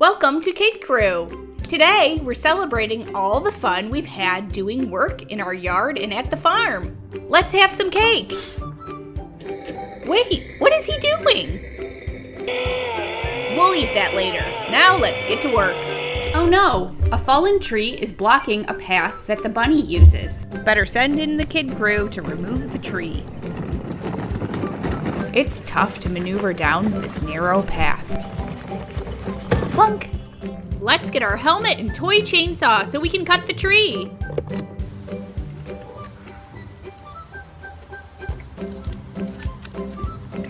Welcome to Kid Crew! Today, we're celebrating all the fun we've had doing work in our yard and at the farm. Let's have some cake! Wait, what is he doing? We'll eat that later. Now let's get to work. Oh no, a fallen tree is blocking a path that the bunny uses. Better send in the Kid Crew to remove the tree. It's tough to maneuver down this narrow path. Plunk! Let's get our helmet and toy chainsaw so we can cut the tree.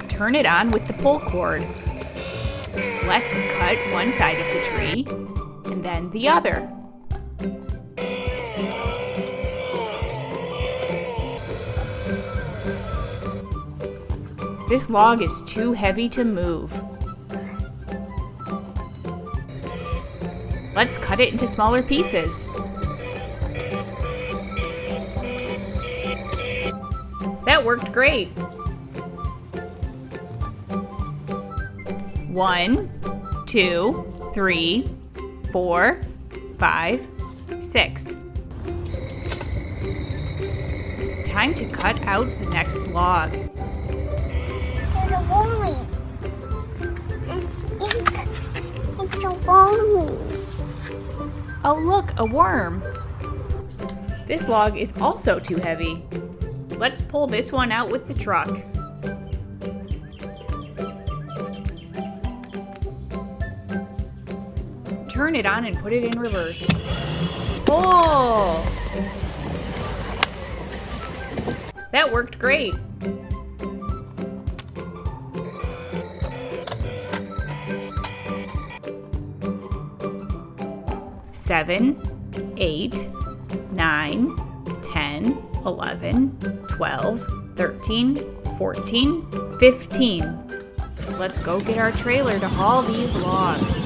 Turn it on with the pull cord. Let's cut one side of the tree and then the other. This log is too heavy to move. Let's cut it into smaller pieces. That worked great. 1, 2, 3, 4, 5, 6. Time to cut out the next log. There's a wormy. It's a wormy. Oh look, a worm. This log is also too heavy. Let's pull this one out with the truck. Turn it on and put it in reverse. Pull! That worked great. Seven, 8, 9, 10, 11, 12, 13, 14, 15. Let's go get our trailer to haul these logs.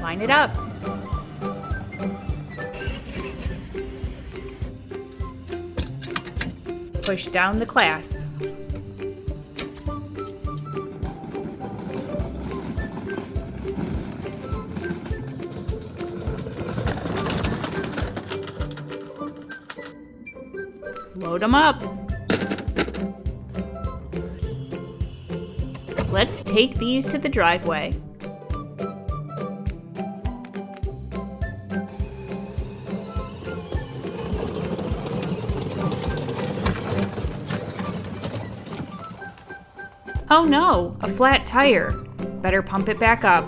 Line it up. Push down the clasp. Load them up. Let's take these to the driveway. Oh no, a flat tire. Better pump it back up.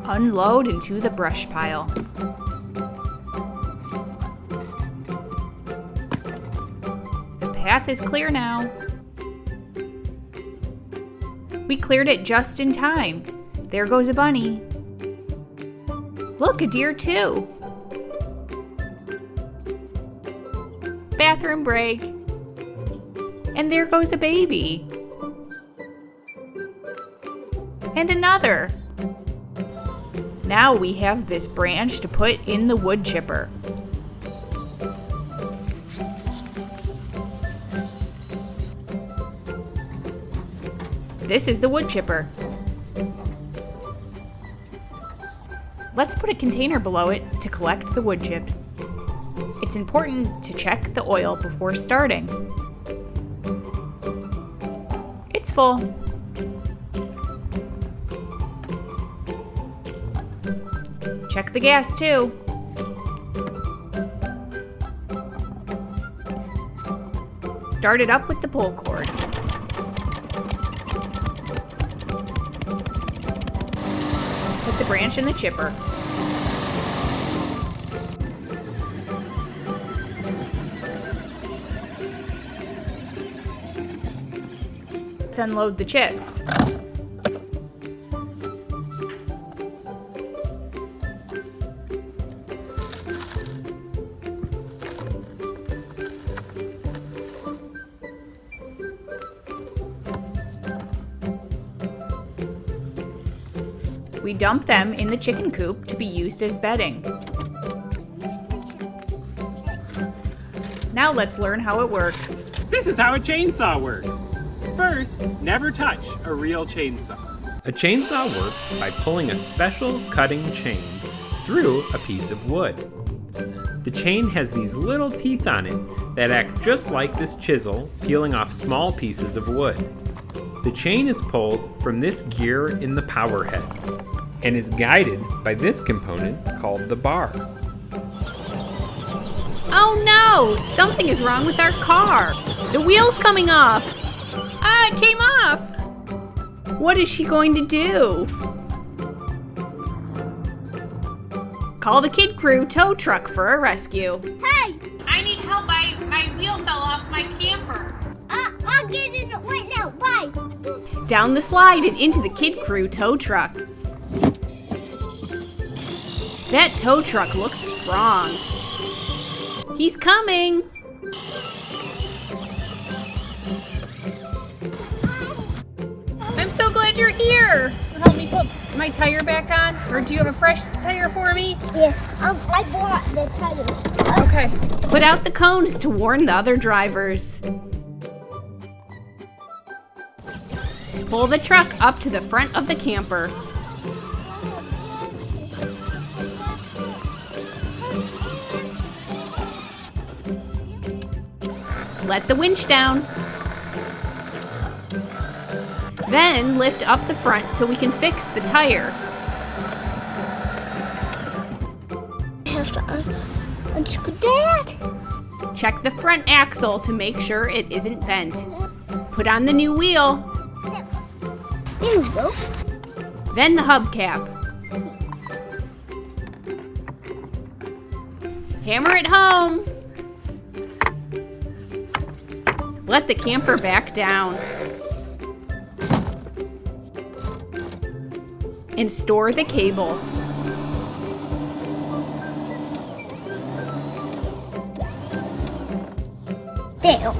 Unload into the brush pile. Path is clear now. We cleared it just in time. There goes a bunny. Look, a deer too. Bathroom break. And there goes a baby. And another. Now we have this branch to put in the wood chipper. This is the wood chipper. Let's put a container below it to collect the wood chips. It's important to check the oil before starting. It's full. Check the gas too. Start it up with the pull cord. Put the branch in the chipper. Let's unload the chips. We dump them in the chicken coop to be used as bedding. Now let's learn how it works. This is how a chainsaw works. First, never touch a real chainsaw. A chainsaw works by pulling a special cutting chain through a piece of wood. The chain has these little teeth on it that act just like this chisel peeling off small pieces of wood. The chain is pulled from this gear in the power head and is guided by this component called the bar. Oh no! Something is wrong with our car! The wheel's coming off! Ah, it came off! What is she going to do? Call the kid crew tow truck for a rescue. Hey! I need help. My wheel fell off my camper. I'll get in it right now. Bye! Down the slide and into the kid crew tow truck. That tow truck looks strong. He's coming! I'm so glad you're here! You help me put my tire back on? Or do you have a fresh tire for me? Yeah, I bought the tire. Okay. Put out the cones to warn the other drivers. Pull the truck up to the front of the camper. Let the winch down. Then lift up the front so we can fix the tire. Check the front axle to make sure it isn't bent. Put on the new wheel. There we go. Then the hubcap. Hammer it home. Let the camper back down. And store the cable. There.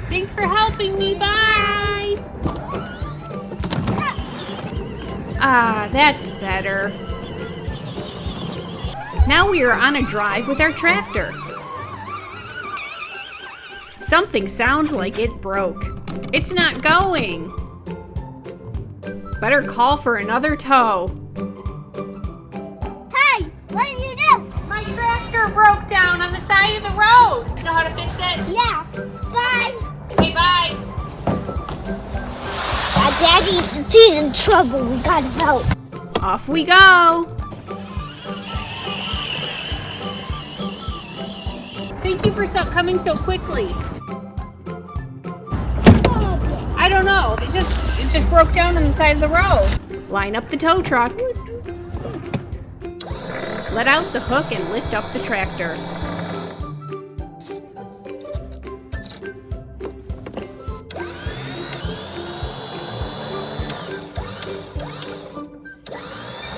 Thanks for helping me, bye! Ah, that's better. Now we are on a drive with our tractor. Something sounds like it broke. It's not going. Better call for another tow. Hey, what do you do? My tractor broke down on the side of the road. You know how to fix it? Yeah. Bye. Okay, bye. Daddy's in trouble. We gotta help. Off we go. Thank you for coming so quickly. I don't know. It just broke down on the side of the road. Line up the tow truck. Let out the hook and lift up the tractor.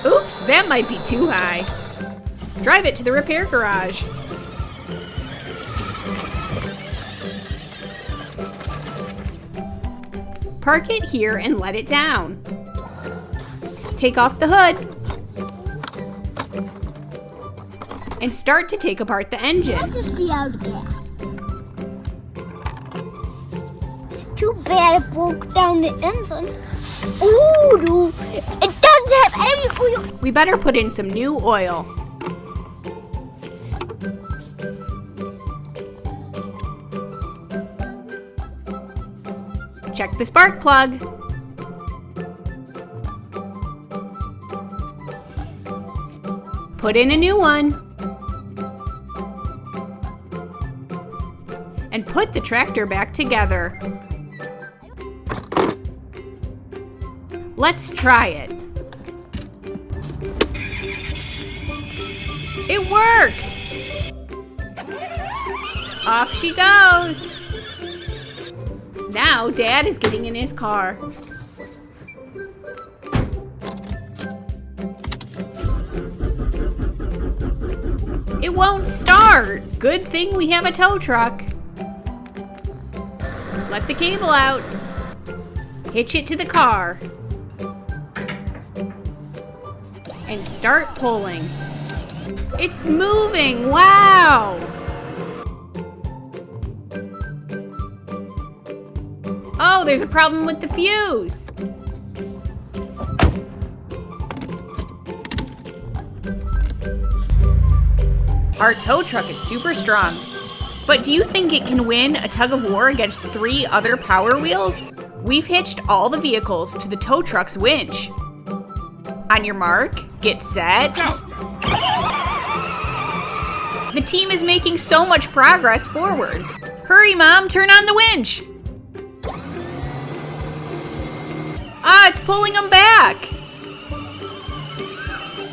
Oops, that might be too high. Drive it to the repair garage. Park it here and let it down. Take off the hood. And start to take apart the engine. I'll just be out of gas. It's too bad it broke down the engine. Ooh, no. It doesn't have any oil. We better put in some new oil. Check the spark plug. Put in a new one. And put the tractor back together. Let's try it. It worked! Off she goes. Now Dad is getting in his car. It won't start. Good thing we have a tow truck. Let the cable out. Hitch it to the car. and start pulling. It's moving, wow! Oh, there's a problem with the fuse. Our tow truck is super strong. But do you think it can win a tug of war against 3 other Power Wheels? We've hitched all the vehicles to the tow truck's winch. On your mark, get set, go! The team is making so much progress forward. Hurry, Mom, turn on the winch! Ah, it's pulling them back!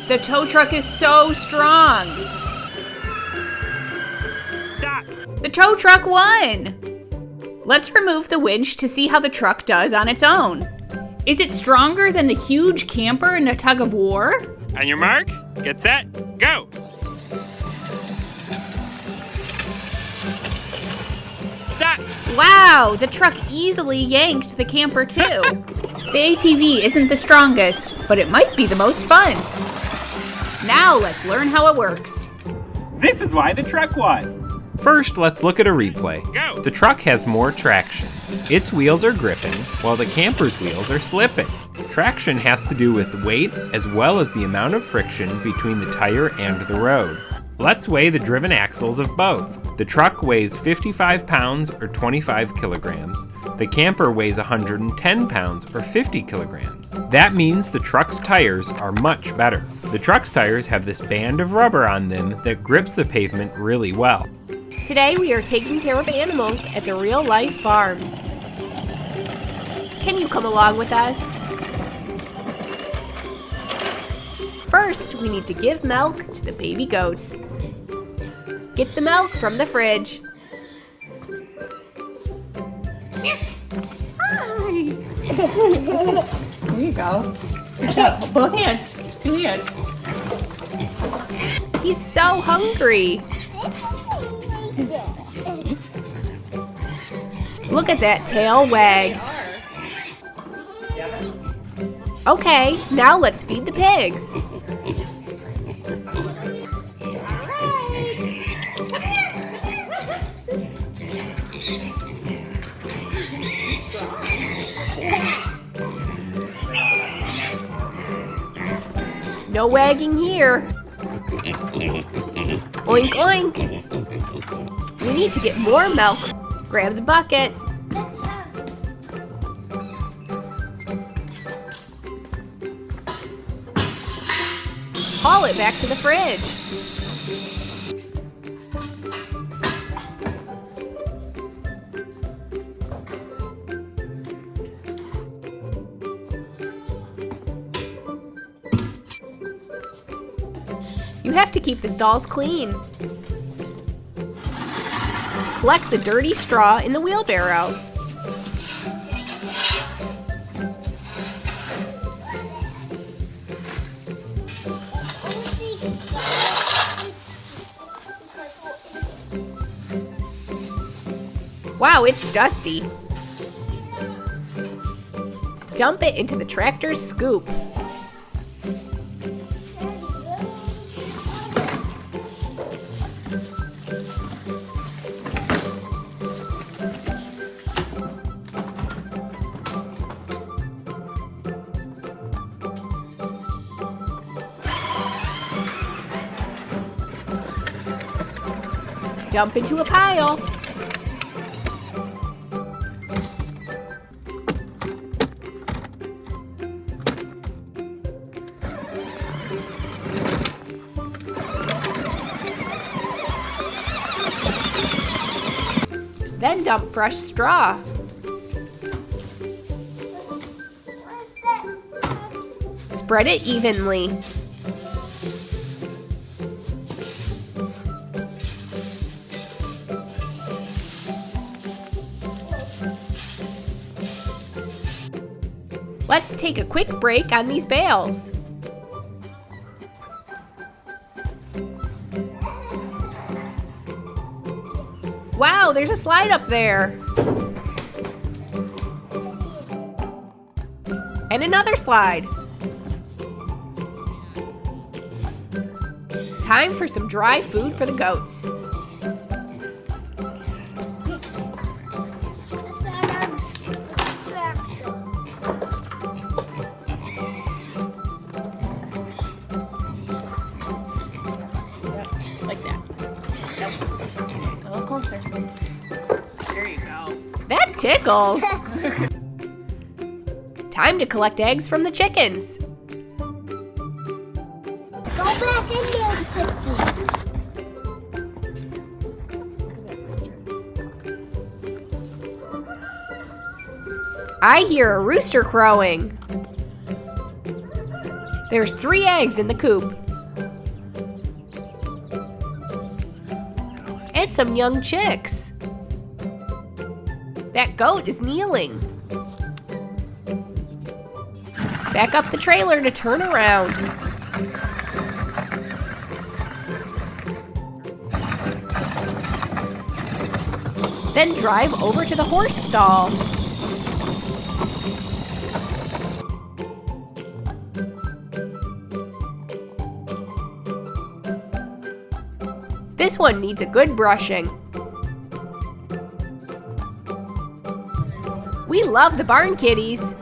The tow truck is so strong! Stop! The tow truck won! Let's remove the winch to see how the truck does on its own. Is it stronger than the huge camper in a tug of war? On your mark, get set, go! Stop! Wow, the truck easily yanked the camper too. The ATV isn't the strongest, but it might be the most fun. Now let's learn how it works. This is why the truck won. First, let's look at a replay. Go! The truck has more traction. Its wheels are gripping, while the camper's wheels are slipping. Traction has to do with weight as well as the amount of friction between the tire and the road. Let's weigh the driven axles of both. The truck weighs 55 pounds or 25 kilograms. The camper weighs 110 pounds or 50 kilograms. That means the truck's tires are much better. The truck's tires have this band of rubber on them that grips the pavement really well. Today we are taking care of animals at the real-life farm. Can you come along with us? First, we need to give milk to the baby goats. Get the milk from the fridge. Hi! There you go. Both hands. 2 hands. He's so hungry. Look at that tail wag. Okay, now let's feed the pigs. No wagging here. Oink, oink. We need to get more milk. Grab the bucket. Haul it back to the fridge. You have to keep the stalls clean. Collect the dirty straw in the wheelbarrow. Wow, it's dusty. Dump it into the tractor's scoop. Dump into a pile. Then dump fresh straw. Spread it evenly. Let's take a quick break on these bales. Wow, there's a slide up there. And another slide. Time for some dry food for the goats. Like that. Nope. A little closer. There you go. That tickles. Time to collect eggs from the chickens. Go back in there, Chicky. I hear a rooster crowing. There's 3 eggs in the coop. And some young chicks. That goat is kneeling. Back up the trailer to turn around. Then drive over to the horse stall. This one needs a good brushing. We love the barn kitties.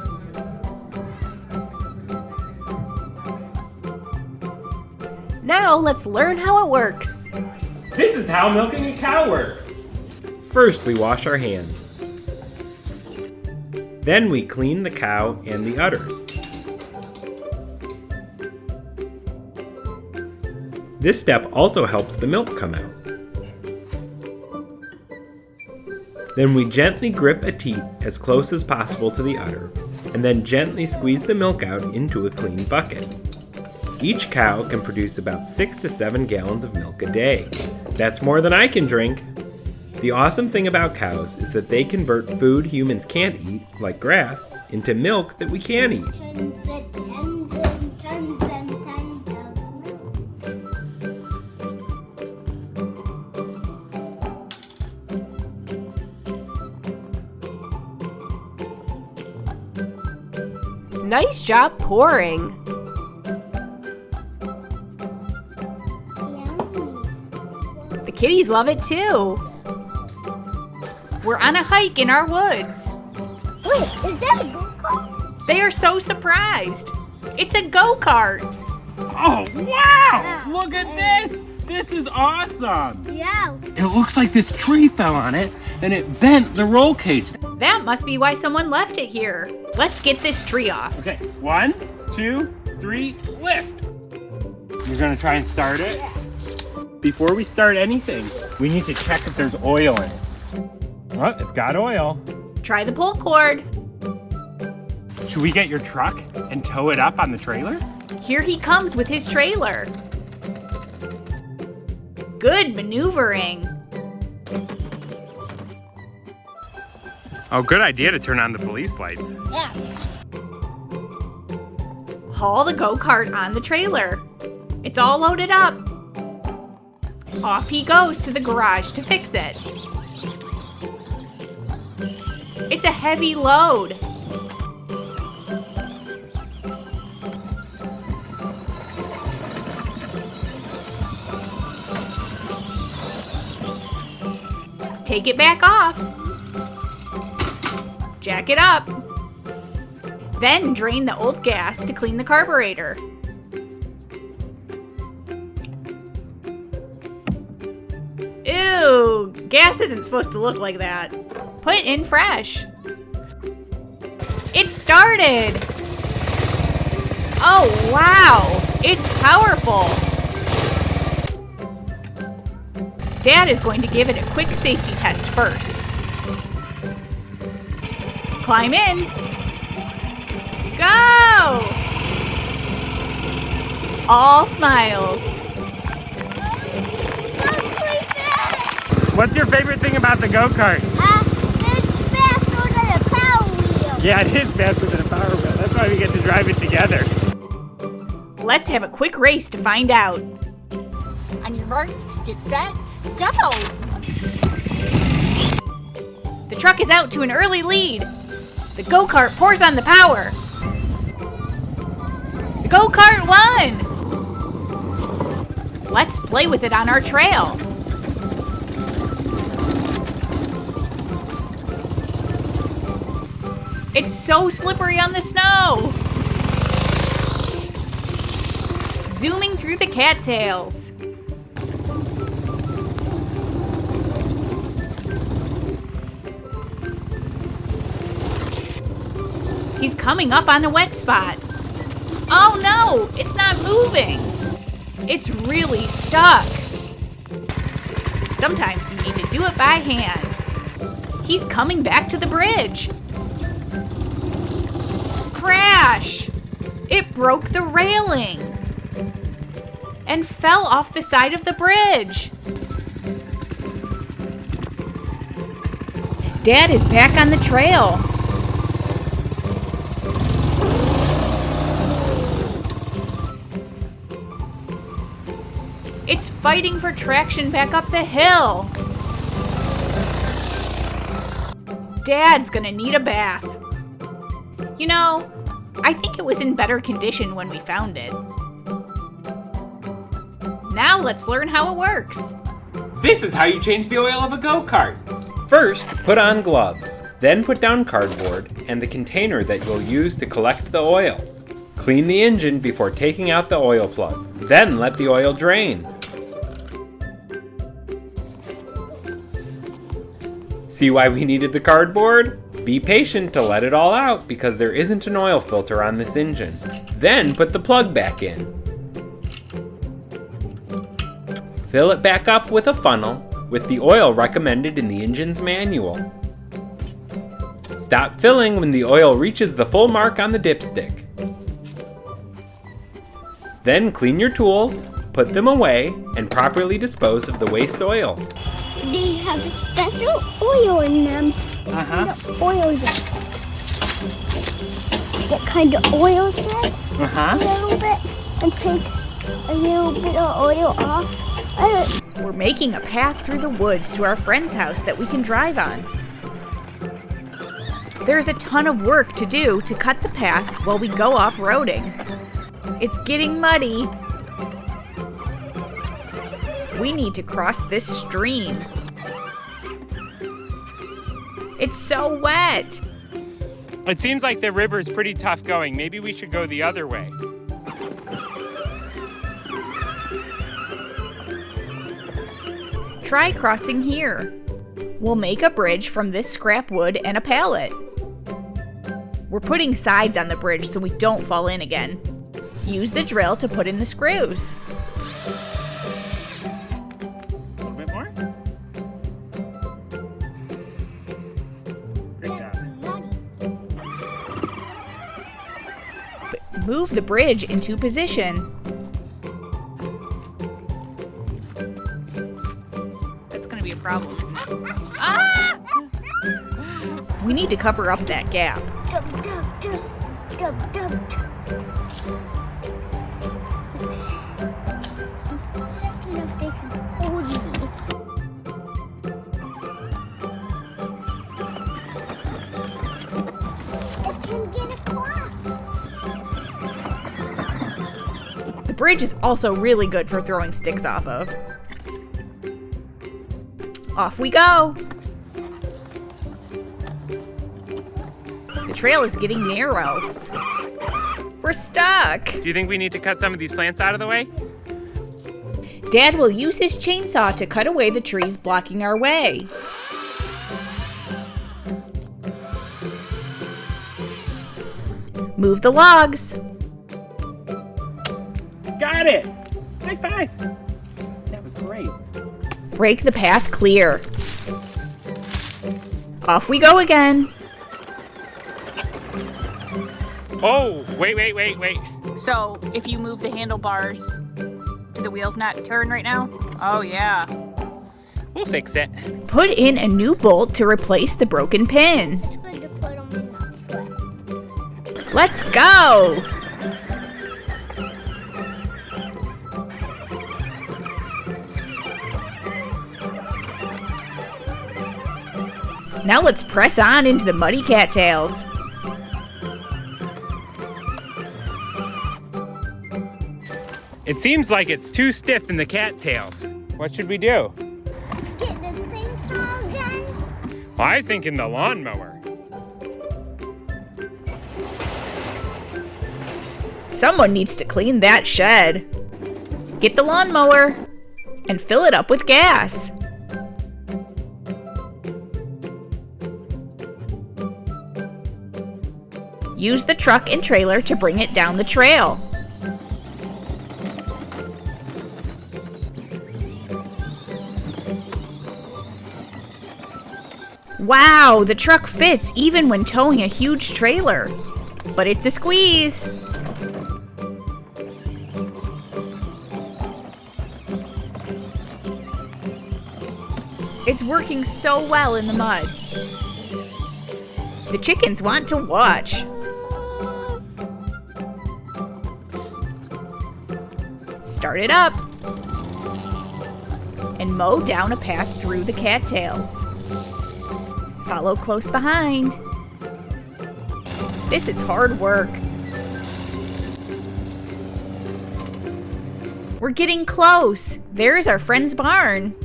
Now let's learn how it works. This is how milking a cow works. First, we wash our hands. Then we clean the cow and the udders. This step also helps the milk come out. Then we gently grip a teat as close as possible to the udder, and then gently squeeze the milk out into a clean bucket. Each cow can produce about 6 to 7 gallons of milk a day. That's more than I can drink. The awesome thing about cows is that they convert food humans can't eat, like grass, into milk that we can eat. Nice job pouring. The kitties love it too. We're on a hike in our woods. Wait, is that a go-kart? They are so surprised. It's a go-kart. Oh, wow! Look at this! This is awesome! Yeah. It looks like this tree fell on it, and it bent the roll cage. That must be why someone left it here. Let's get this tree off. Okay, 1, 2, 3, lift! You're gonna try and start it? Before we start anything, we need to check if there's oil in it. Oh, it's got oil. Try the pull cord. Should we get your truck and tow it up on the trailer? Here he comes with his trailer. Good maneuvering. Oh, good idea to turn on the police lights. Yeah. Haul the go-kart on the trailer. It's all loaded up. Off he goes to the garage to fix it. It's a heavy load. Take it back off. Jack it up. Then drain the old gas to clean the carburetor. Ew, gas isn't supposed to look like that. Put in fresh. It started. Oh, wow, it's powerful. Dad is going to give it a quick safety test first. Climb in. Go! All smiles. What's your favorite thing about the go-kart? It's faster than a power wheel. Yeah, it is faster than a power wheel. That's why we get to drive it together. Let's have a quick race to find out. On your mark, get set, go! The truck is out to an early lead. The go-kart pours on the power. The go-kart won! Let's play with it on our trail. It's so slippery on the snow. Zooming through the cattails. He's coming up on a wet spot. Oh no, it's not moving. It's really stuck. Sometimes you need to do it by hand. He's coming back to the bridge. Crash! It broke the railing and fell off the side of the bridge. Dad is back on the trail. It's fighting for traction back up the hill. Dad's gonna need a bath. You know, I think it was in better condition when we found it. Now let's learn how it works. This is how you change the oil of a go-kart. First, put on gloves. Then put down cardboard and the container that you'll use to collect the oil. Clean the engine before taking out the oil plug. Then let the oil drain. See why we needed the cardboard? Be patient to let it all out because there isn't an oil filter on this engine. Then put the plug back in. Fill it back up with a funnel with the oil recommended in the engine's manual. Stop filling when the oil reaches the full mark on the dipstick. Then clean your tools, put them away, and properly dispose of the waste oil. They have a special oil in them. What oil is it? What kind of oil is that? A little bit, and takes a little bit of oil off. We're making a path through the woods to our friend's house that we can drive on. There's a ton of work to do to cut the path while we go off-roading. It's getting muddy. We need to cross this stream. It's so wet. It seems like the river's pretty tough going. Maybe we should go the other way. Try crossing here. We'll make a bridge from this scrap wood and a pallet. We're putting sides on the bridge so we don't fall in again. Use the drill to put in the screws. A little bit more? Great job. Move the bridge into position. That's gonna be a problem, isn't it? Ah! We need to cover up that gap. Jump, jump, jump, jump, jump. Checking if they can hold me. I can get across. The bridge is also really good for throwing sticks off of. Off we go! The trail is getting narrow. We're stuck! Do you think we need to cut some of these plants out of the way? Dad will use his chainsaw to cut away the trees blocking our way. Move the logs. Got it! High five! That was great. Rake the path clear. Off we go again. Oh, wait. So, if you move the handlebars, do the wheels not turn right now? Oh, yeah. We'll fix it. Put in a new bolt to replace the broken pin. It's good to put them in that slip. Let's go! Now let's press on into the muddy cattails. It seems like it's too stiff in the cattails. What should we do? Get the chainsaw again. Well, I was thinking the lawnmower. Someone needs to clean that shed. Get the lawnmower and fill it up with gas. Use the truck and trailer to bring it down the trail. Wow, the truck fits even when towing a huge trailer. But it's a squeeze. It's working so well in the mud. The chickens want to watch. Start it up. And mow down a path through the cattails. Follow close behind. This is hard work. We're getting close. There's our friend's barn.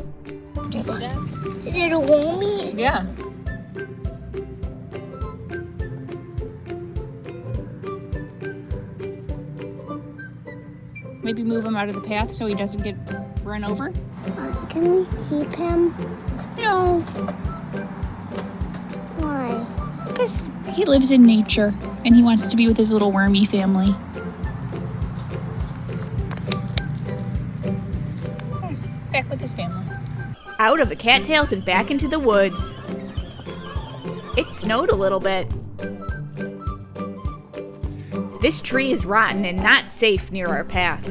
Do you see that? Is it a wormy? Yeah. Maybe move him out of the path so he doesn't get run over. Can we keep him? No, Why? because he lives in nature and he wants to be with his little wormy family. Back with his family. Out of the cattails and back into the woods. It snowed a little bit. This tree is rotten and not safe near our path.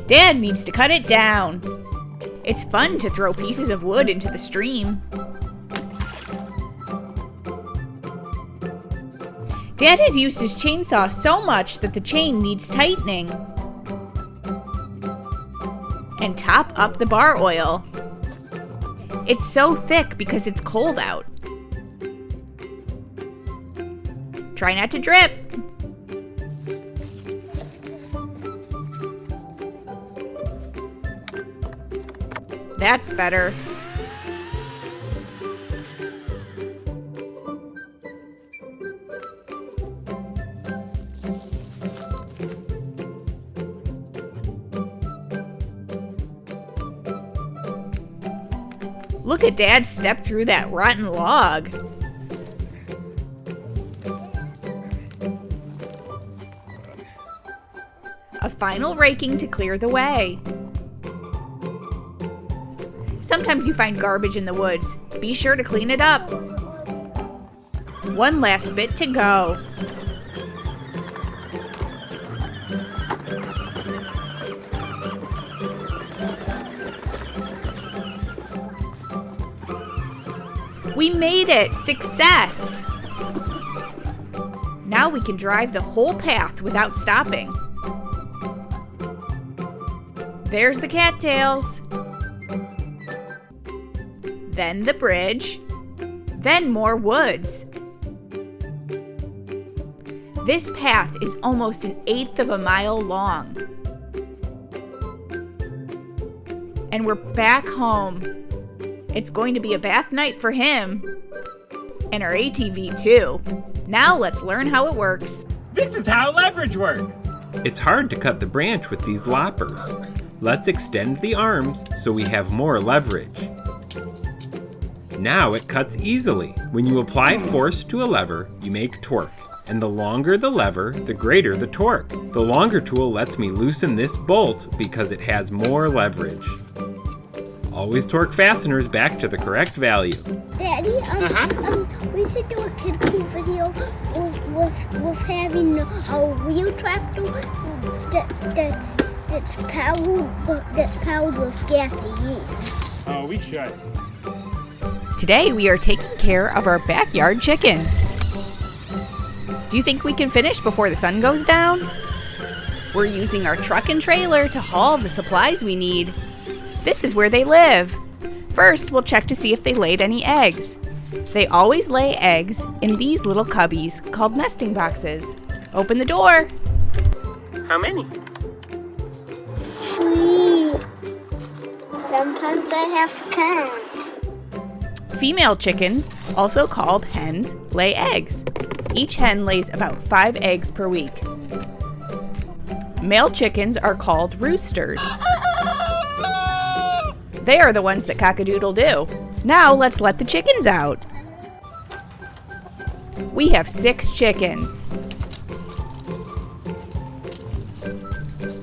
Dad needs to cut it down. It's fun to throw pieces of wood into the stream. Dad has used his chainsaw so much that the chain needs tightening. And top up the bar oil. It's so thick because it's cold out. Try not to drip. That's better. Look at Dad step through that rotten log. A final raking to clear the way. Sometimes you find garbage in the woods. Be sure to clean it up. One last bit to go. We made it! Success! Now we can drive the whole path without stopping. There's the cattails. Then the bridge. Then more woods. This path is almost 1/8 of a mile long. And we're back home. It's going to be a bath night for him. And our ATV too. Now let's learn how it works. This is how leverage works. It's hard to cut the branch with these loppers. Let's extend the arms so we have more leverage. Now it cuts easily. When you apply force to a lever, you make torque. And the longer the lever, the greater the torque. The longer tool lets me loosen this bolt because it has more leverage. Always torque fasteners back to the correct value. Daddy, we should do a kid cool video with having a wheel tractor that's powered with gasoline. Oh, we should. Today we are taking care of our backyard chickens. Do you think we can finish before the sun goes down? We're using our truck and trailer to haul the supplies we need. This is where they live. First, we'll check to see if they laid any eggs. They always lay eggs in these little cubbies called nesting boxes. Open the door. How many? 3. Sometimes I have to count. Female chickens, also called hens, lay eggs. Each hen lays about 5 eggs per week. Male chickens are called roosters. They are the ones that cock-a-doodle do. Now let's let the chickens out. We have 6 chickens.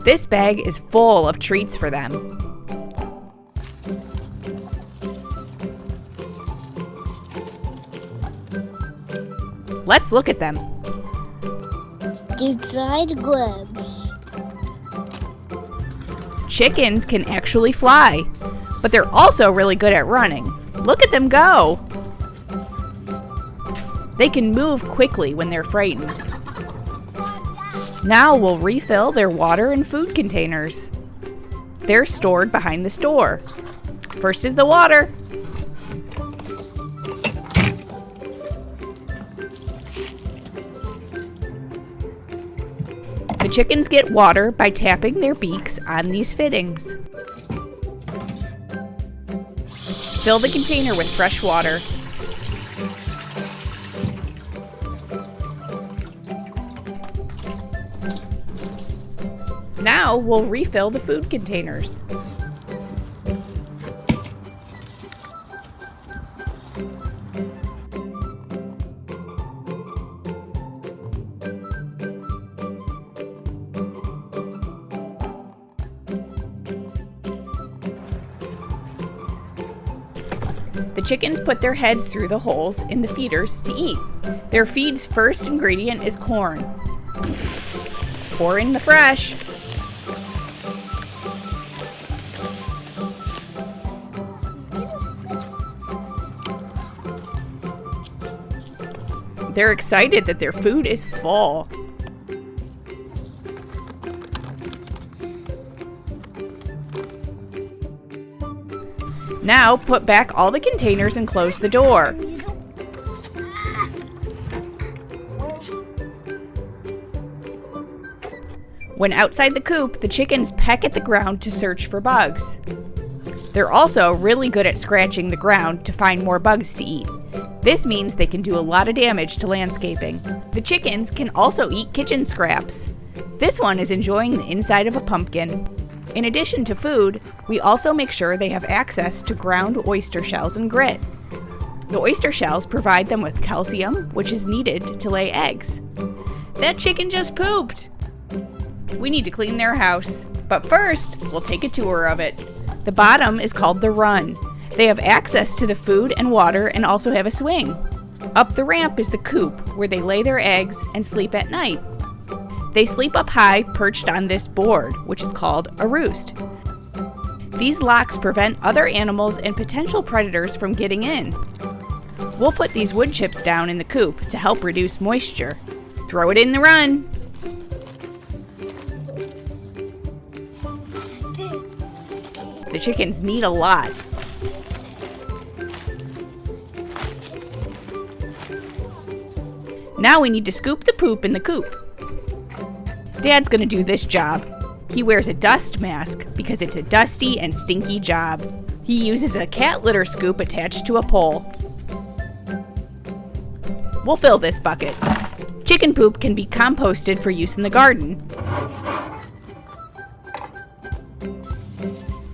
This bag is full of treats for them. Let's look at them. The dried grapes. Chickens can actually fly, but they're also really good at running. Look at them go! They can move quickly when they're frightened. Now we'll refill their water and food containers. They're stored behind the store. First is the water. The chickens get water by tapping their beaks on these fittings. Fill the container with fresh water. Now we'll refill the food containers. The chickens put their heads through the holes in the feeders to eat. Their feed's first ingredient is corn. Pour in the fresh. They're excited that their food is full. Now put back all the containers and close the door. When outside the coop, the chickens peck at the ground to search for bugs. They're also really good at scratching the ground to find more bugs to eat. This means they can do a lot of damage to landscaping. The chickens can also eat kitchen scraps. This one is enjoying the inside of a pumpkin. In addition to food, we also make sure they have access to ground oyster shells and grit. The oyster shells provide them with calcium, which is needed to lay eggs. That chicken just pooped! We need to clean their house. But first, we'll take a tour of it. The bottom is called the run. They have access to the food and water and also have a swing. Up the ramp is the coop, where they lay their eggs and sleep at night. They sleep up high, perched on this board, which is called a roost. These locks prevent other animals and potential predators from getting in. We'll put these wood chips down in the coop to help reduce moisture. Throw it in the run. The chickens need a lot. Now we need to scoop the poop in the coop. Dad's gonna do this job. He wears a dust mask because it's a dusty and stinky job. He uses a cat litter scoop attached to a pole. We'll fill this bucket. Chicken poop can be composted for use in the garden.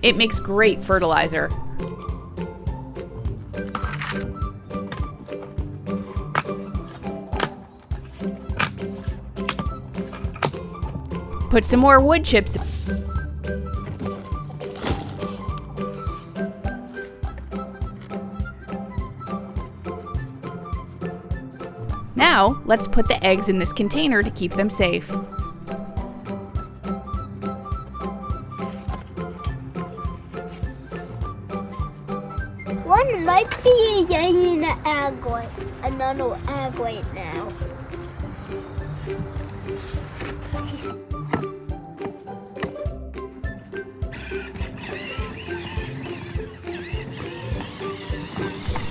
It makes great fertilizer. Put some more wood chips. Now, let's put the eggs in this container to keep them safe. One might be in an egg right, another egg right now.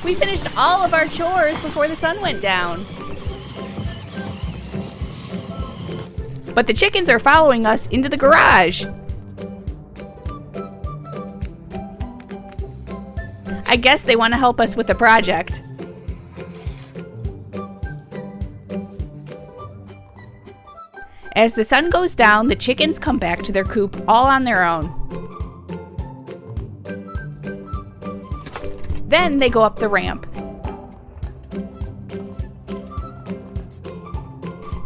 We finished all of our chores before the sun went down. But the chickens are following us into the garage. I guess they want to help us with the project. As the sun goes down, the chickens come back to their coop all on their own. Then they go up the ramp.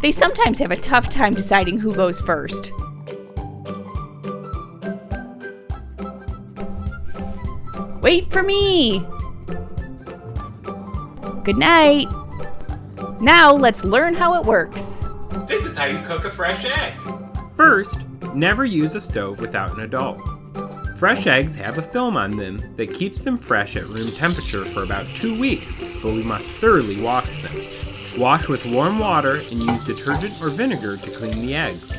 They sometimes have a tough time deciding who goes first. Wait for me! Good night. Now let's learn how it works. This is how you cook a fresh egg. First, never use a stove without an adult. Fresh eggs have a film on them that keeps them fresh at room temperature for about 2 weeks, but we must thoroughly wash them. Wash with warm water and use detergent or vinegar to clean the eggs.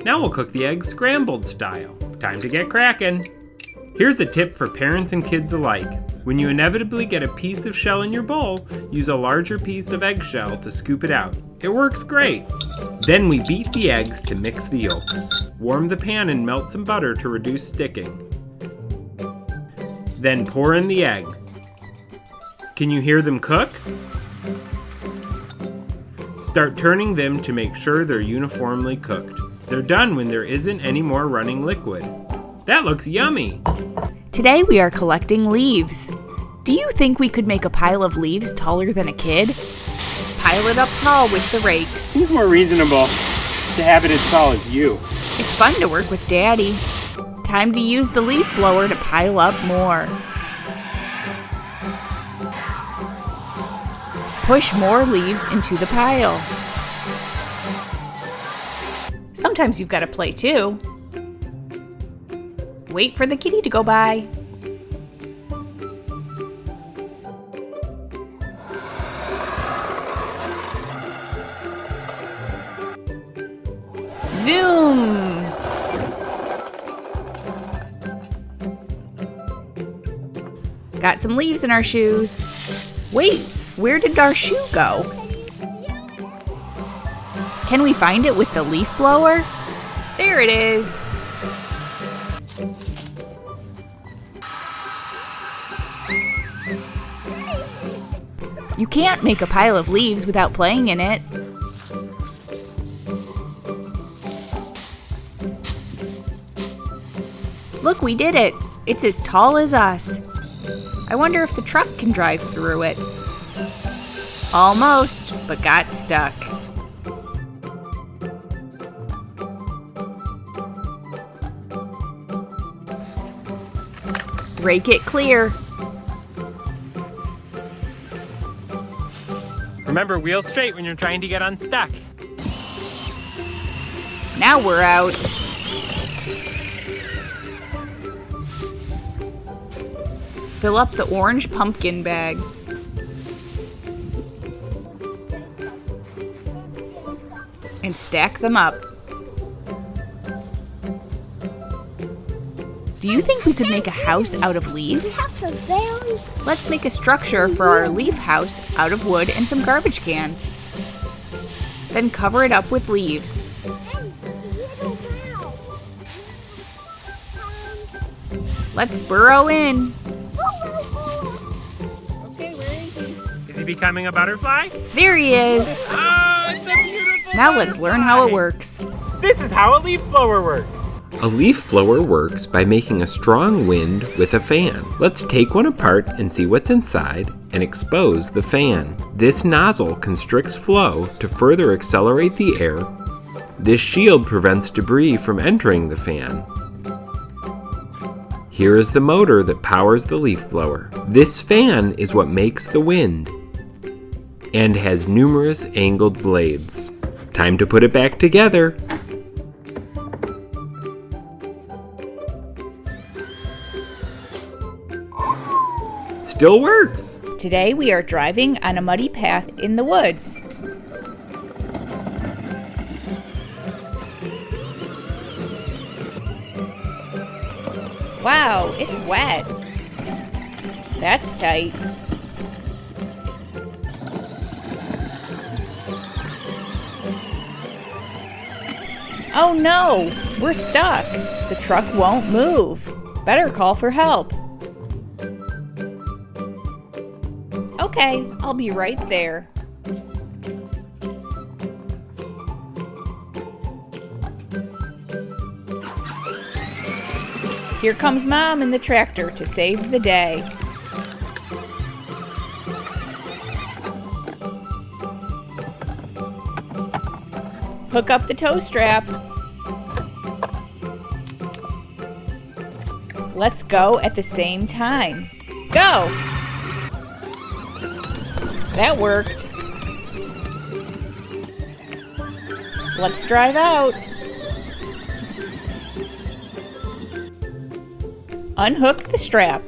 Now we'll cook the eggs scrambled style. Time to get cracking. Here's a tip for parents and kids alike. When you inevitably get a piece of shell in your bowl, use a larger piece of eggshell to scoop it out. It works great. Then we beat the eggs to mix the yolks. Warm the pan and melt some butter to reduce sticking. Then pour in the eggs. Can you hear them cook? Start turning them to make sure they're uniformly cooked. They're done when there isn't any more running liquid. That looks yummy! Today we are collecting leaves. Do you think we could make a pile of leaves taller than a kid? Pile it up tall with the rakes. Seems more reasonable to have it as tall as you. It's fun to work with Daddy. Time to use the leaf blower to pile up more. Push more leaves into the pile. Sometimes you've got to play too. Wait for the kitty to go by. Zoom! Got some leaves in our shoes. Wait, where did our shoe go? Can we find it with the leaf blower? There it is. You can't make a pile of leaves without playing in it. Look, we did it. It's as tall as us. I wonder if the truck can drive through it. Almost, but got stuck. Rake it clear. Remember, wheels straight when you're trying to get unstuck. Now we're out. Fill up the orange pumpkin bag. And stack them up. Do you think we could make a house out of leaves? Let's make a structure for our leaf house out of wood and some garbage cans. Then cover it up with leaves. Let's burrow in. Okay, where is he? Is he becoming a butterfly? There he is. Oh, it's a beautiful Now let's learn how it works. This is how a leaf blower works. A leaf blower works by making a strong wind with a fan. Let's take one apart and see what's inside and expose the fan. This nozzle constricts flow to further accelerate the air. This shield prevents debris from entering the fan. Here is the motor that powers the leaf blower. This fan is what makes the wind and has numerous angled blades. Time to put it back together. Still works. Today we are driving on a muddy path in the woods. Wow, it's wet. That's tight. Oh no, we're stuck. The truck won't move. Better call for help. Okay, I'll be right there. Here comes Mom in the tractor to save the day. Hook up the tow strap. Let's go at the same time. Go! That worked. Let's drive out. Unhook the strap.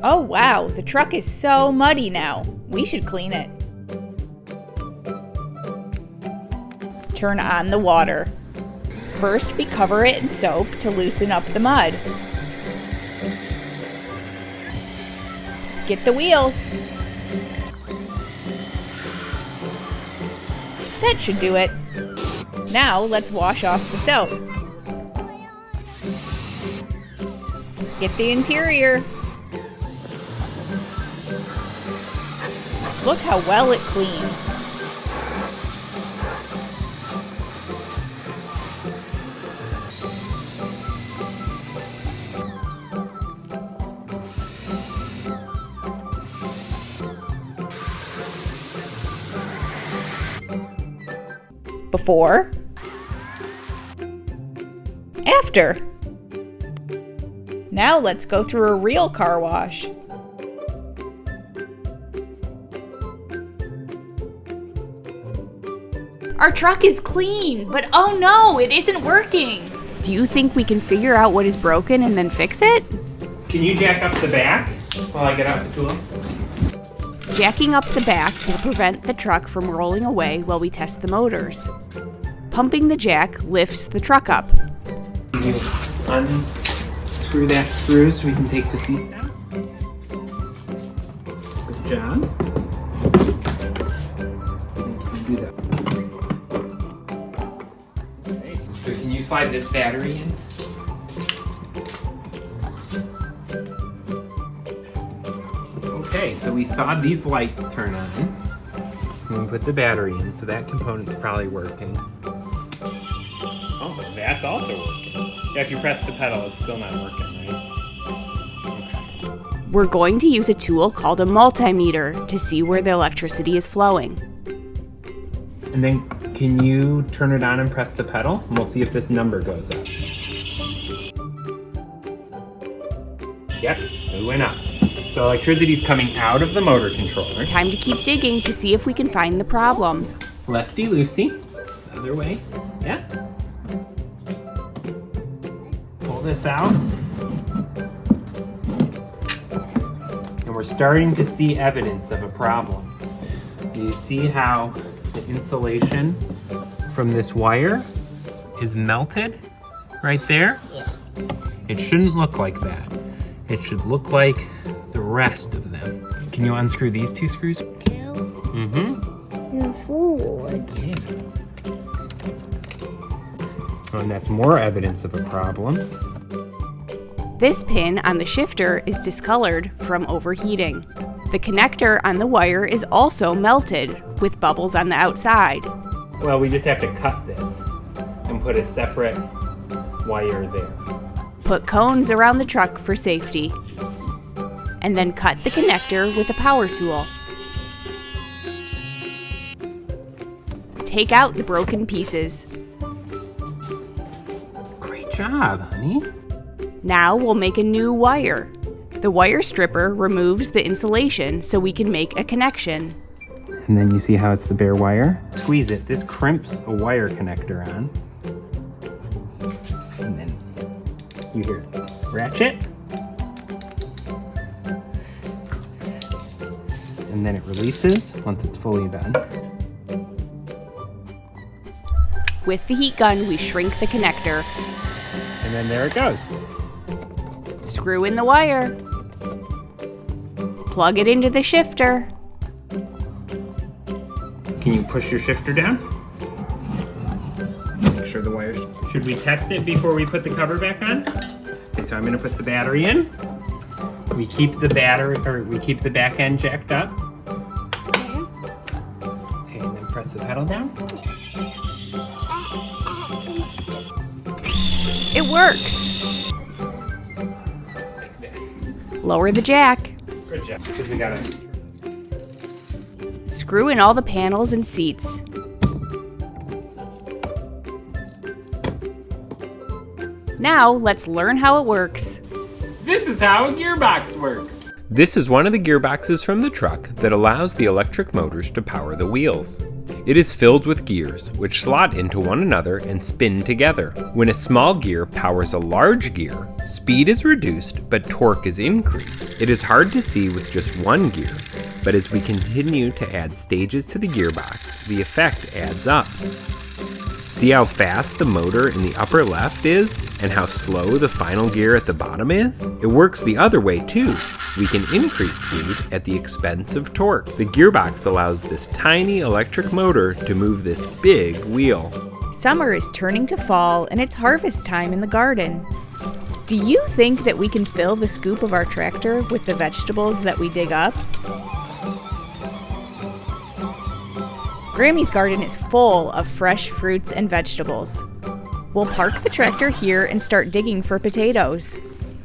Oh wow, the truck is so muddy now. We should clean it. Turn on the water. First, we cover it in soap to loosen up the mud. Get the wheels. That should do it. Now let's wash off the soap. Get the interior. Look how well it cleans. Before, after. Now let's go through a real car wash. Our truck is clean, but oh no, it isn't working. Do you think we can figure out what is broken and then fix it? Can you jack up the back while I get out the tools? Jacking up the back will prevent the truck from rolling away while we test the motors. Pumping the jack lifts the truck up. Can you unscrew that screw so we can take the seats out? Good job. Do that. Okay. So can you slide this battery in? Okay, so we saw these lights turn on. And we put the battery in, so that component's probably working. Oh, that's also working. Yeah, if you press the pedal, it's still not working, right? Okay. We're going to use a tool called a multimeter to see where the electricity is flowing. And then can you turn it on and press the pedal? And we'll see if this number goes up. Yep, it went up. So electricity is coming out of the motor controller. Time to keep digging to see if we can find the problem. Lefty loosey. Other way. Yeah. Pull this out. And we're starting to see evidence of a problem. Do you see how the insulation from this wire is melted right there? Yeah. It shouldn't look like that. It should look like the rest of them. Can you unscrew these two screws? And forward. Yeah. Oh, and that's more evidence of a problem. This pin on the shifter is discolored from overheating. The connector on the wire is also melted with bubbles on the outside. Well, we just have to cut this and put a separate wire there. Put cones around the truck for safety. And then cut the connector with a power tool. Take out the broken pieces. Great job, honey. Now we'll make a new wire. The wire stripper removes the insulation so we can make a connection. And then you see how it's the bare wire? Squeeze it. This crimps a wire connector on. And then you hear ratchet. And then it releases once it's fully done. With the heat gun, we shrink the connector. And then there it goes. Screw in the wire. Plug it into the shifter. Can you push your shifter down? Make sure the wires. Should we test it before we put the cover back on? Okay, so I'm gonna put the battery in. We keep the back end jacked up. Okay, and then press the pedal down. It works. Like this. Lower the jack. Good job. Because we gotta. Screw in all the panels and seats. Now, let's learn how it works. This is how a gearbox works. This is one of the gearboxes from the truck that allows the electric motors to power the wheels. It is filled with gears, which slot into one another and spin together. When a small gear powers a large gear, speed is reduced, but torque is increased. It is hard to see with just one gear, but as we continue to add stages to the gearbox, the effect adds up. See how fast the motor in the upper left is and how slow the final gear at the bottom is? It works the other way too. We can increase speed at the expense of torque. The gearbox allows this tiny electric motor to move this big wheel. Summer is turning to fall and it's harvest time in the garden. Do you think that we can fill the scoop of our tractor with the vegetables that we dig up? Grammy's garden is full of fresh fruits and vegetables. We'll park the tractor here and start digging for potatoes.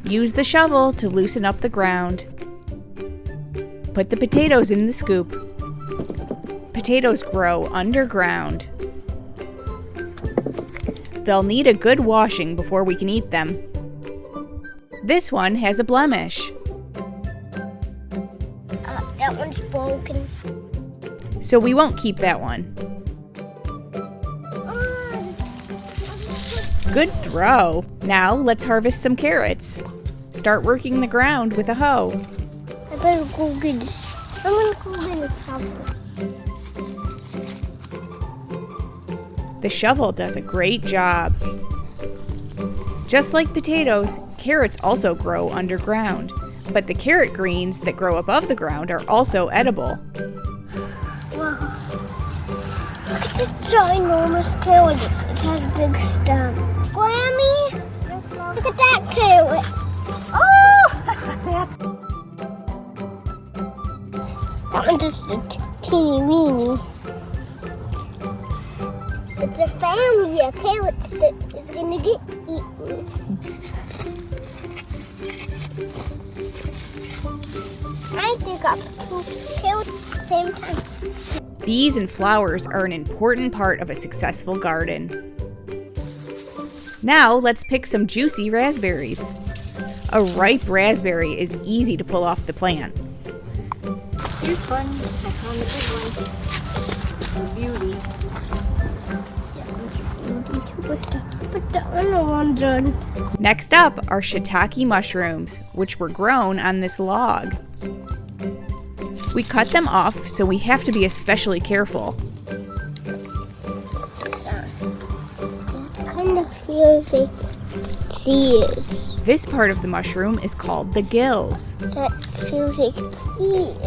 Use the shovel to loosen up the ground. Put the potatoes in the scoop. Potatoes grow underground. They'll need a good washing before we can eat them. This one has a blemish. That one's broken. So we won't keep that one. Good throw. Now let's harvest some carrots. Start working the ground with a hoe. I better go get this. I'm gonna go get a shovel. The shovel does a great job. Just like potatoes, carrots also grow underground. But the carrot greens that grow above the ground are also edible. Wow. Look at this ginormous carrot. It has a big stem. Grammy, look at that carrot. Oh! That one's just a teeny weeny. It's a family of carrots that is gonna get eaten. I dig up 2 carrots at the same time. Bees and flowers are an important part of a successful garden. Now let's pick some juicy raspberries. A ripe raspberry is easy to pull off the plant. Here's one. I found a good one. Beauty. But the other one's done. Next up are shiitake mushrooms, which were grown on this log. We cut them off, so we have to be especially careful. It kind of feels like tears. This part of the mushroom is called the gills. That feels like tears.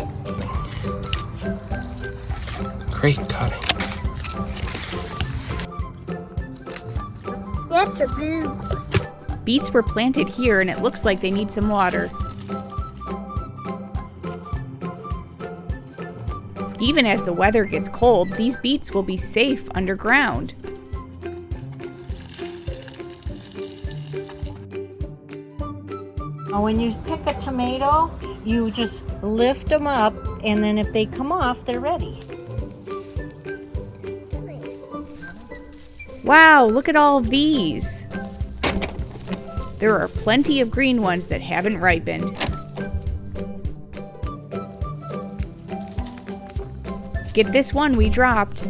Great cutting. That's a big one. Beets were planted here, and it looks like they need some water. Even as the weather gets cold, these beets will be safe underground. When you pick a tomato, you just lift them up, and then if they come off, they're ready. Wow, look at all of these. There are plenty of green ones that haven't ripened. Get this one we dropped.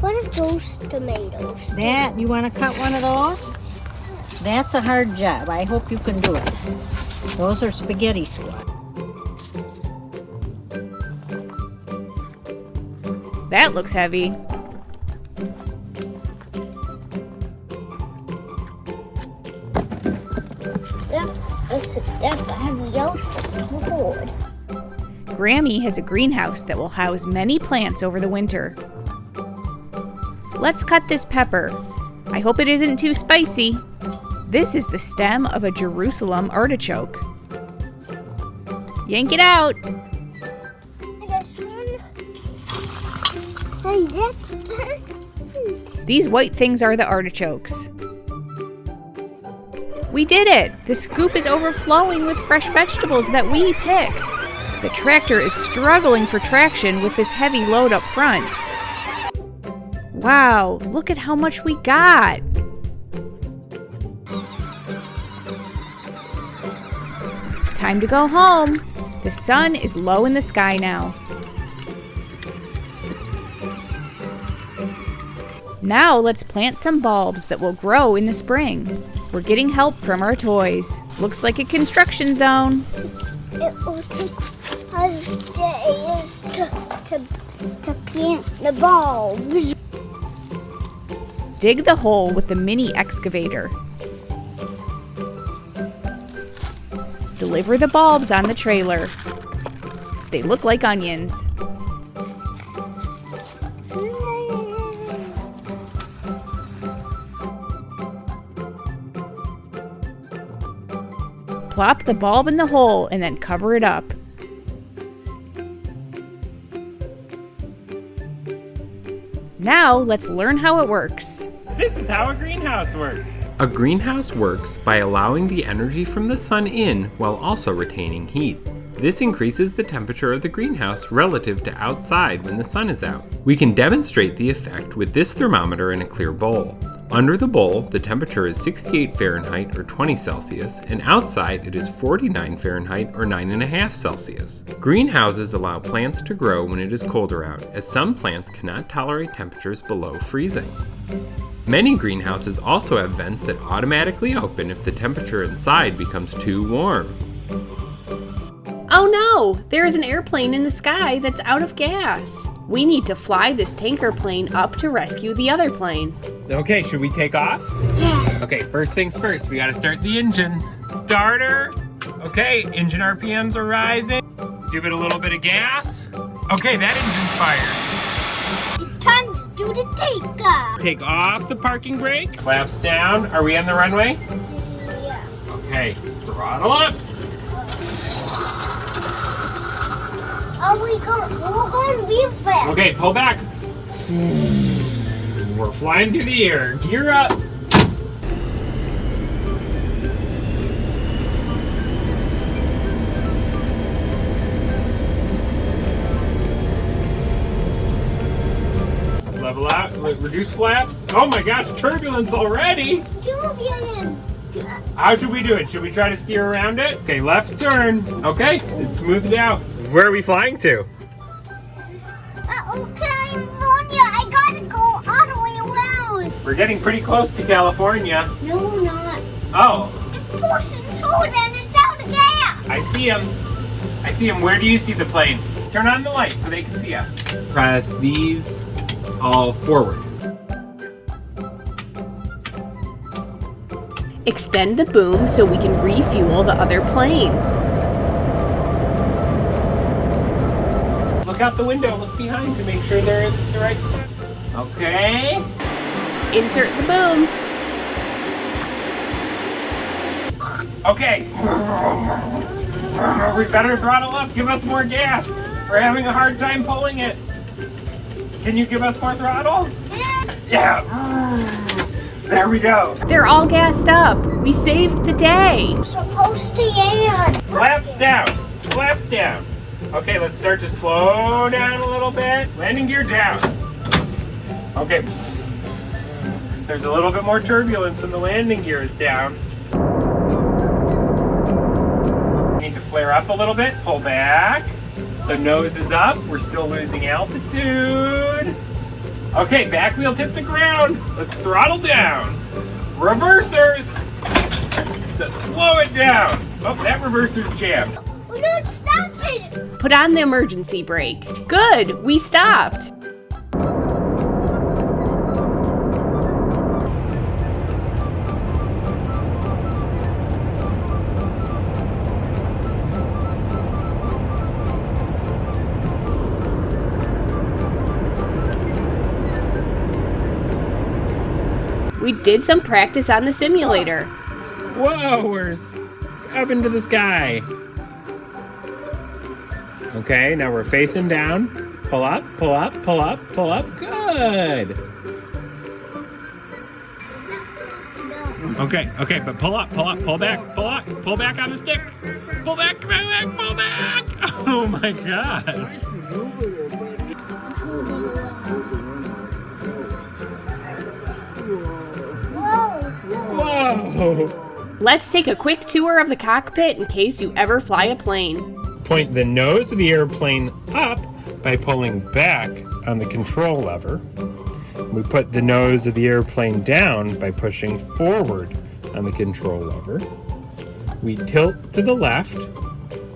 What are those tomatoes? That, you want to cut one of those? That's a hard job. I hope you can do it. Those are spaghetti squash. That looks heavy. That's a heavy outfit. Lord. Grammy has a greenhouse that will house many plants over the winter. Let's cut this pepper. I hope it isn't too spicy. This is the stem of a Jerusalem artichoke. Yank it out. This one. Hey, that's These white things are the artichokes. We did it! The scoop is overflowing with fresh vegetables that we picked. The tractor is struggling for traction with this heavy load up front. Wow, look at how much we got! Time to go home. The sun is low in the sky now. Now let's plant some bulbs that will grow in the spring. We're getting help from our toys. Looks like a construction zone. it will take us days to plant the bulbs. Dig the hole with the mini excavator. Deliver the bulbs on the trailer. They look like onions. Plop the bulb in the hole and then cover it up. Now let's learn how it works. This is how a greenhouse works. A greenhouse works by allowing the energy from the sun in while also retaining heat. This increases the temperature of the greenhouse relative to outside when the sun is out. We can demonstrate the effect with this thermometer in a clear bowl. Under the bowl, the temperature is 68 Fahrenheit or 20 Celsius, and outside it is 49 Fahrenheit or 9.5 Celsius. Greenhouses allow plants to grow when it is colder out, as some plants cannot tolerate temperatures below freezing. Many greenhouses also have vents that automatically open if the temperature inside becomes too warm. Oh no! There is an airplane in the sky that's out of gas. We need to fly this tanker plane up to rescue the other plane. Okay, should we take off? Yeah. Okay, first things first, we gotta start the engines. Starter. Okay, engine RPMs are rising. Give it a little bit of gas. Okay, that engine's fired. Time to do the takeoff. Take off the parking brake. Flaps down. Are we on the runway? Yeah. Okay, throttle up. We're going real fast. Okay, pull back. We're flying through the air. Gear up. Level out. Reduce flaps. Oh my gosh, turbulence already. Turbulence. How should we do it? Should we try to steer around it? Okay, left turn. Okay, it's smoothed out. Where are we flying to? California. I gotta go all the way around. We're getting pretty close to California. No, we're not. Oh, The person's holding and it's out of gas. I see him. I see him. Where do you see the plane? Turn on the light so they can see us. Press these all forward. Extend the boom so we can refuel the other plane. Look out the window. Look behind to make sure they're in the right spot. Okay. Insert the boom. Okay. We better throttle up. Give us more gas. We're having a hard time pulling it. Can you give us more throttle? Yeah. There we go. They're all gassed up. We saved the day. Supposed to end. Flaps down. Flaps down. Okay, let's start to slow down a little bit. Landing gear down. Okay. There's a little bit more turbulence and the landing gear is down. Need to flare up a little bit. Pull back. So nose is up. We're still losing altitude. Okay, back wheels hit the ground. Let's throttle down. Reversers to slow it down. Oh, that reverser's jammed. We're not stopping. Put on the emergency brake. Good, we stopped. We did some practice on the simulator. Whoa, we're up into the sky. Okay, now we're facing down. Pull up, pull up, pull up, pull up. Good. Okay, but pull up, pull back, pull back on the stick. Pull back, pull back, pull back. Oh my God. Whoa. Let's take a quick tour of the cockpit in case you ever fly a plane. Point the nose of the airplane up by pulling back on the control lever. We put the nose of the airplane down by pushing forward on the control lever. We tilt to the left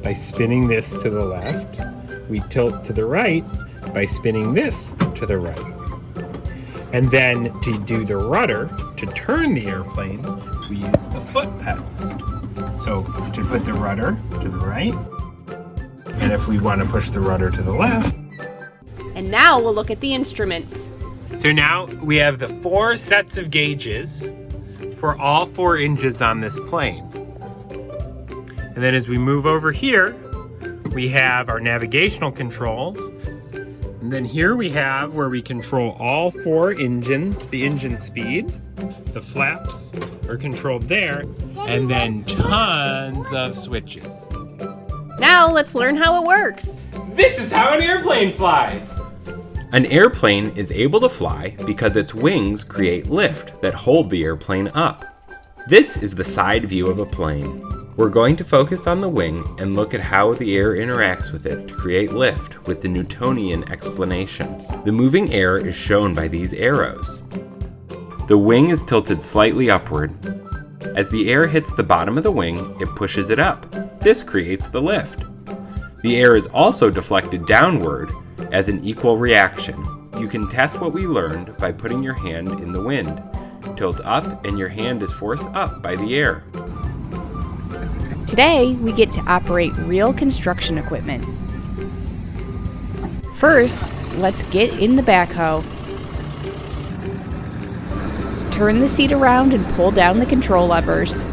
by spinning this to the left. We tilt to the right by spinning this to the right. And then to do the rudder, to turn the airplane, we use the foot pedals. So to put the rudder to the right, and if we want to push the rudder to the left. And now we'll look at the instruments. So now we have the 4 sets of gauges for all 4 inches on this plane. And then as we move over here, we have our navigational controls. And then here we have where we control all 4 engines, the engine speed. The flaps are controlled there, and then tons of switches. Now let's learn how it works. This is how an airplane flies. An airplane is able to fly because its wings create lift that hold the airplane up. This is the side view of a plane. We're going to focus on the wing and look at how the air interacts with it to create lift with the Newtonian explanation. The moving air is shown by these arrows. The wing is tilted slightly upward. As the air hits the bottom of the wing, it pushes it up. This creates the lift. The air is also deflected downward as an equal reaction. You can test what we learned by putting your hand in the wind. Tilt up and your hand is forced up by the air. Today, we get to operate real construction equipment. First, let's get in the backhoe. Turn the seat around and pull down the control levers.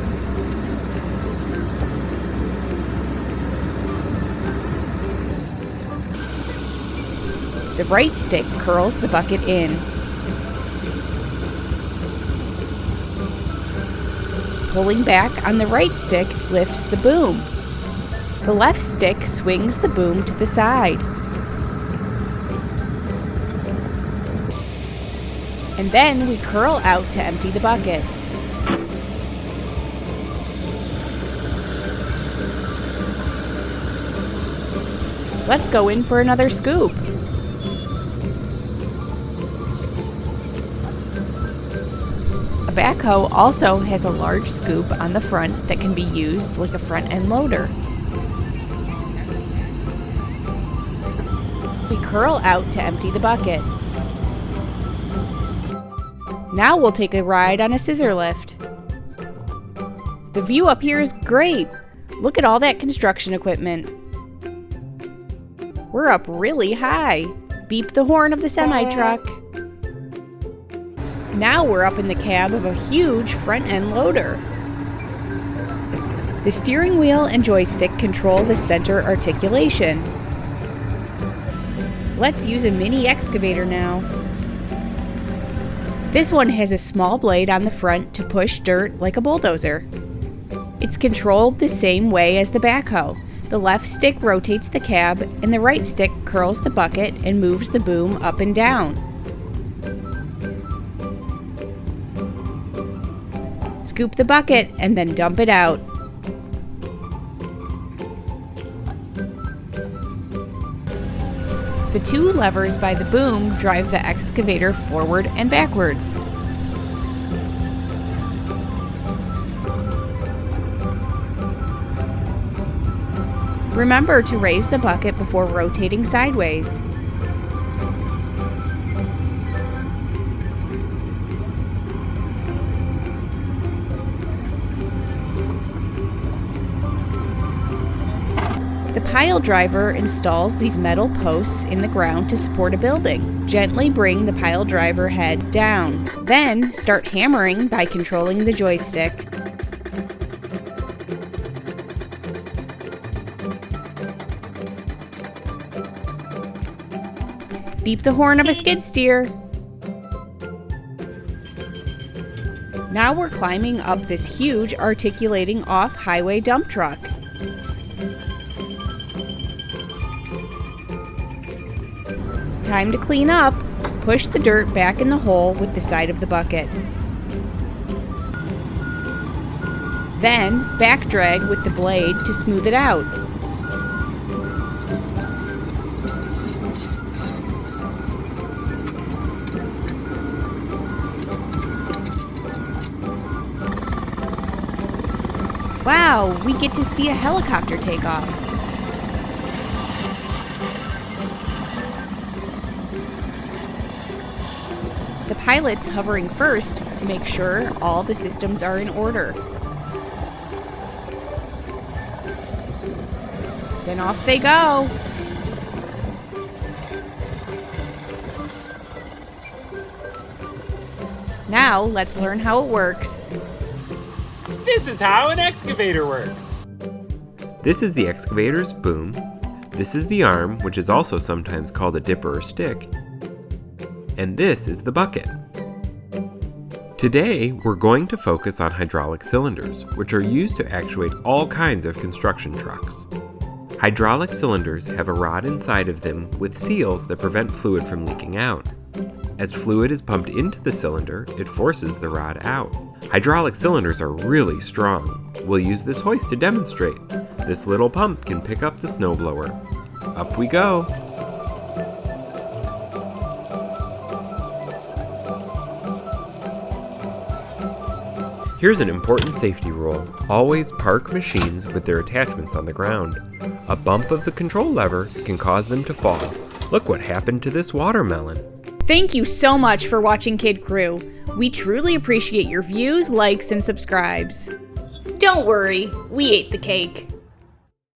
The right stick curls the bucket in. Pulling back on the right stick lifts the boom. The left stick swings the boom to the side. And then we curl out to empty the bucket. Let's go in for another scoop. A backhoe also has a large scoop on the front that can be used like a front end loader. We curl out to empty the bucket. Now we'll take a ride on a scissor lift. The view up here is great. Look at all that construction equipment. We're up really high. Beep the horn of the semi-truck. Now we're up in the cab of a huge front-end loader. The steering wheel and joystick control the center articulation. Let's use a mini excavator now. This one has a small blade on the front to push dirt like a bulldozer. It's controlled the same way as the backhoe. The left stick rotates the cab and the right stick curls the bucket and moves the boom up and down. Scoop the bucket and then dump it out. The 2 levers by the boom drive the excavator forward and backwards. Remember to raise the bucket before rotating sideways. The pile driver installs these metal posts in the ground to support a building. Gently bring the pile driver head down. Then start hammering by controlling the joystick. Beep the horn of a skid steer. Now we're climbing up this huge articulating off-highway dump truck. Time to clean up. Push the dirt back in the hole with the side of the bucket. Then back drag with the blade to smooth it out. Wow, we get to see a helicopter take off. The pilot's hovering first to make sure all the systems are in order. Then off they go. Now let's learn how it works. This is how an excavator works. This is the excavator's boom. This is the arm, which is also sometimes called a dipper or stick. And this is the bucket. Today, we're going to focus on hydraulic cylinders, which are used to actuate all kinds of construction trucks. Hydraulic cylinders have a rod inside of them with seals that prevent fluid from leaking out. As fluid is pumped into the cylinder, it forces the rod out. Hydraulic cylinders are really strong. We'll use this hoist to demonstrate. This little pump can pick up the snowblower. Up we go. Here's an important safety rule. Always park machines with their attachments on the ground. A bump of the control lever can cause them to fall. Look what happened to this watermelon. Thank you so much for watching Kid Crew. We truly appreciate your views, likes, and subscribes. Don't worry, we ate the cake.